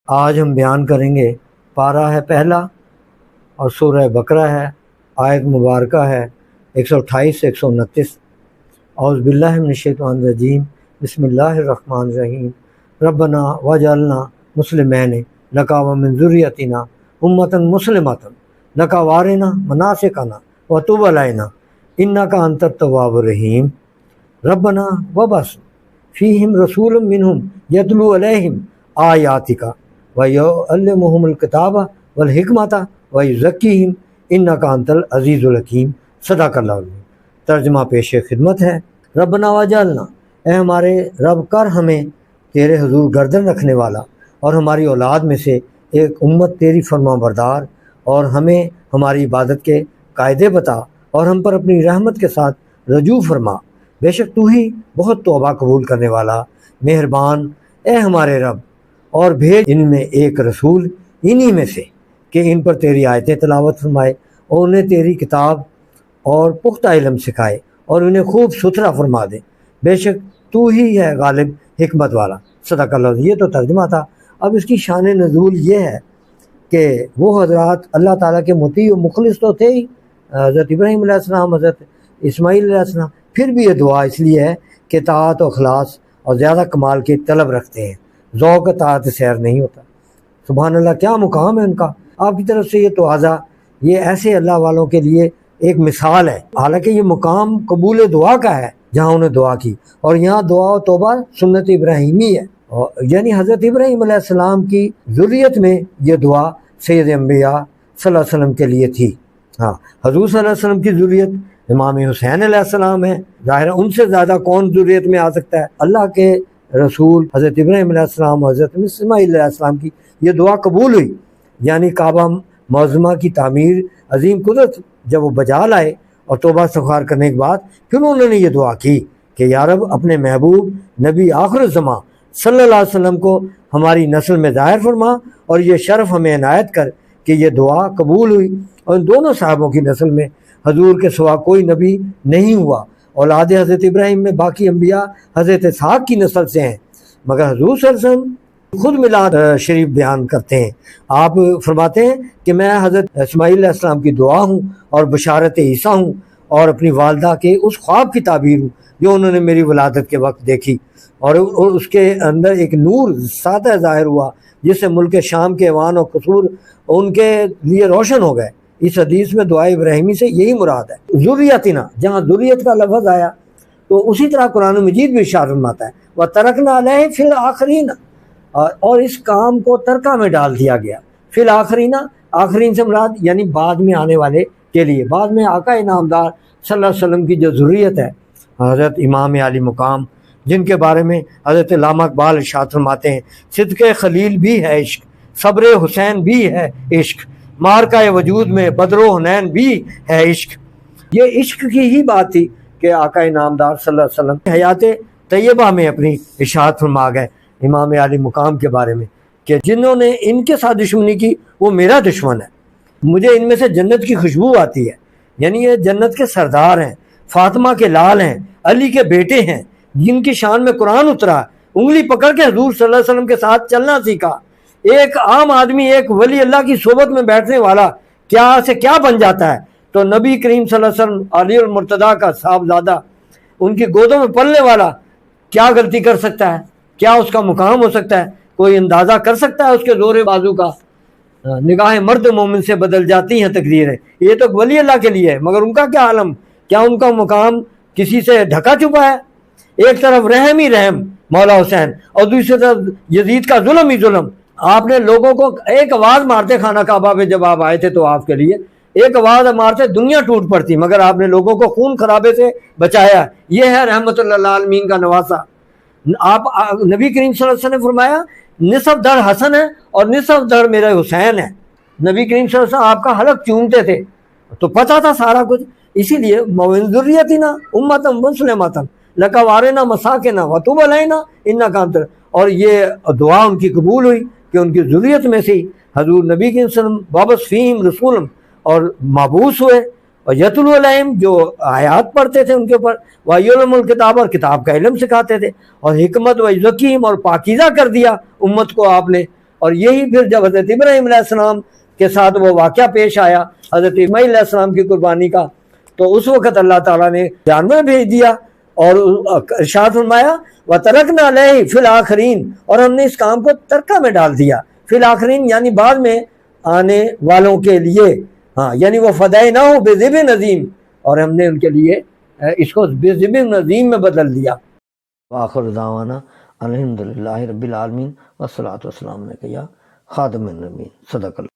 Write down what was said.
آج ہم بیان کریں گے پارہ ہے پہلا اور سورہ بقرہ ہے، آیت مبارکہ ہے 128 سے 129۔ اعوذ باللہ من الشیطان الرجیم، بسم اللہ الرحمن الرحیم۔ ربنا وجعلنا مسلمین لک ومن ذریتنا امۃ مسلمۃ لک وارنا مناسکنا وتب علینا انک انت التواب الرحیم۔ ربنا وبعث فیہم رسولا منہم یتلو علیہم آیاتک وَيُعَلِّمُهُمُ الْكِتَابَ وَالْحِکْمَةَ وَيُزَکِّیہم اِنَّکَ أَنْتَ الْعَزِیزُ الْحکیم۔ صدق اللہ العظیم۔ ترجمہ پیش خدمت ہے۔ ربنا وجعلنا، اے ہمارے رب کر ہمیں تیرے حضور گردن رکھنے والا اور ہماری اولاد میں سے ایک امت تیری فرما بردار، اور ہمیں ہماری عبادت کے قاعدے بتا اور ہم پر اپنی رحمت کے ساتھ رجوع فرما، بے شک تو ہی بہت توبہ قبول کرنے والا مہربان۔ اے ہمارے رب، اور بھیج ان میں ایک رسول انہی میں سے کہ ان پر تیری آیتیں تلاوت فرمائے اور انہیں تیری کتاب اور پختہ علم سکھائے اور انہیں خوب ستھرا فرما دے، بے شک تو ہی ہے غالب حکمت والا۔ صدق اللہ۔ یہ تو ترجمہ تھا۔ اب اس کی شان نزول یہ ہے کہ وہ حضرات اللہ تعالیٰ کے مطیع و مخلص تو تھے ہی، حضرت ابراہیم علیہ السلام، حضرت اسماعیل علیہ السلام، پھر بھی یہ دعا اس لیے ہے کہ طاعت و اخلاص اور زیادہ کمال کی طلب رکھتے ہیں، ذوق طاعت سیر نہیں ہوتا۔ سبحان اللہ، کیا مقام ہے ان کا۔ آپ کی طرف سے یہ توازہ، یہ ایسے اللہ والوں کے لیے ایک مثال ہے، حالانکہ یہ مقام قبول دعا کا ہے جہاں انہیں دعا کی، اور یہاں دعا و توبہ سنت ابراہیمی ہے، یعنی حضرت ابراہیم علیہ السلام کی ذریت میں یہ دعا سید انبیاء صلی اللہ علیہ وسلم کے لیے تھی۔ ہاں، حضور صلی اللہ علیہ وسلم کی ذریت امام حسین علیہ السلام ہے، ظاہر ان سے زیادہ کون ذریت میں آ سکتا ہے۔ اللہ کے رسول حضرت ابراہیم علیہ السلام اور حضرت اسماعیل علیہ السلام کی یہ دعا قبول ہوئی، یعنی کعبہ معظمہ کی تعمیر عظیم قدرت جب وہ بجا لائے اور توبہ استغفار کرنے کے بعد پھر انہوں نے یہ دعا کی کہ یا رب اپنے محبوب نبی آخر الزماں صلی اللہ علیہ وسلم کو ہماری نسل میں ظاہر فرما اور یہ شرف ہمیں عنایت کر کہ یہ دعا قبول ہوئی۔ اور ان دونوں صحابوں کی نسل میں حضور کے سوا کوئی نبی نہیں ہوا، اولاد حضرت ابراہیم میں باقی انبیاء حضرت اسحاق کی نسل سے ہیں، مگر حضور صلی اللہ علیہ وسلم خود میلاد شریف بیان کرتے ہیں۔ آپ فرماتے ہیں کہ میں حضرت اسماعیل علیہ السلام کی دعا ہوں اور بشارت عیسیٰ ہوں اور اپنی والدہ کے اس خواب کی تعبیر ہوں جو انہوں نے میری ولادت کے وقت دیکھی، اور اس کے اندر ایک نور ساتھ ظاہر ہوا جس سے ملک شام کے ایوان اور قصور ان کے لیے روشن ہو گئے۔ اس حدیث میں دعا ابراہیمی سے یہی مراد ہے۔ ذریتنا، جہاں ذریت کا لفظ آیا تو اسی طرح قرآن مجید بھی ارشاد فرماتا ہے وَتَرَكْنَا عَلَيْهِ فِي الْآخِرِينَ، اور اس کام کو ترکہ میں ڈال دیا گیا۔ فی الآخرین، آخرین سے مراد یعنی بعد میں آنے والے کے لیے، بعد میں آقا نامدار صلی اللہ علیہ وسلم کی جو ذریت ہے، حضرت امام علی مقام، جن کے بارے میں حضرت علامہ اقبال ارشاد فرماتے ہیں صدق خلیل بھی ہے عشق، صبر حسین بھی ہے عشق، مارکہ وجود میں بدر و حنین بھی ہے عشق۔ یہ عشق کی ہی بات تھی کہ آقا نامدار صلی اللہ علیہ وسلم حیات طیبہ میں اپنی ارشاد فرما گئے امام علی مقام کے بارے میں کہ جنہوں نے ان کے ساتھ دشمنی کی وہ میرا دشمن ہے، مجھے ان میں سے جنت کی خوشبو آتی ہے، یعنی یہ جنت کے سردار ہیں، فاطمہ کے لال ہیں، علی کے بیٹے ہیں، جن کی شان میں قرآن اترا، انگلی پکڑ کے حضور صلی اللہ علیہ وسلم کے ساتھ چلنا سیکھا۔ ایک عام آدمی، ایک ولی اللہ کی صحبت میں بیٹھنے والا کیا سے کیا بن جاتا ہے، تو نبی کریم صلی اللہ علیہ وسلم علی المرتضیٰ کا صاحبزادہ، ان کی گودوں میں پلنے والا کیا غلطی کر سکتا ہے؟ کیا اس کا مقام ہو سکتا ہے؟ کوئی اندازہ کر سکتا ہے اس کے زور بازو کا؟ نگاہ مرد مومن سے بدل جاتی ہیں تقدیریں، یہ تو ولی اللہ کے لیے ہے، مگر ان کا کیا عالم، کیا ان کا مقام کسی سے ڈھکا چھپا ہے؟ ایک طرف رحم ہی رحم مولا حسین اور دوسری طرف یزید کا ظلم ہی ظلم۔ آپ نے لوگوں کو ایک آواز مارتے خانہ کعبہ پہ جب آپ آئے تھے تو آپ کے لیے ایک آواز مارتے دنیا ٹوٹ پڑتی، مگر آپ نے لوگوں کو خون خرابے سے بچایا۔ یہ ہے رحمت اللہ عالمین کا نواسا۔ آپ نبی کریم صلی اللہ علیہ وسلم نے فرمایا نصف دھڑ حسن ہے اور نصف دھڑ میرے حسین ہے۔ نبی کریم صلی اللہ علیہ وسلم آپ کا حلق چومتے تھے تو پتہ تھا سارا کچھ، اسی لیے وَمِن ذُرِّيَّتِنَا أُمَّةً مُّسْلِمَةً لَكَ وَأَرِنَا مَسَاكِنَا وَتُبْ عَلَيْنَا إِنَّكَ أَنتَ، اور یہ دعا ان کی قبول ہوئی کہ ان کی ذریت میں سے حضور نبی کریم صلی اللہ علیہ وسلم وَبَعَثَ فِيهِمْ رَسُولًا اور مبعوث ہوئے، اور یتلو علیہم جو آیات پڑھتے تھے ان کے اوپر، وَيُعَلِّمُهُمُ الْكِتَابَ اور کتاب کا علم سکھاتے تھے، اور حکمت وَيُزَکِّیہِم اور پاکیزہ کر دیا امت کو آپ نے، اور یہی پھر جب حضرت ابراہیم علیہ السلام کے ساتھ وہ واقعہ پیش آیا حضرت اسماعیل علیہ السلام کی قربانی کا، تو اس وقت اللہ تعالیٰ نے جانور بھیج دیا اور ارشاد فرمایا وَتَرَكْنَا عَلَيْهِ فِي الْآخِرِينَ، اور ہم نے اس کام کو ترکہ میں ڈال دیا، فی الآخرین یعنی بعد میں آنے والوں کے لیے، ہاں یعنی وہ فَدَيْنَاهُ بِذِبْحٍ عَظِيمٍ، اور ہم نے ان کے لیے اس کو بِذِبْحٍ عَظِيمٍ میں بدل دیا۔ وآخر دعوانا الحمدللہ رب العالمین والصلاۃ والسلام علیک یا خاتم النبیین، صدق اللہ۔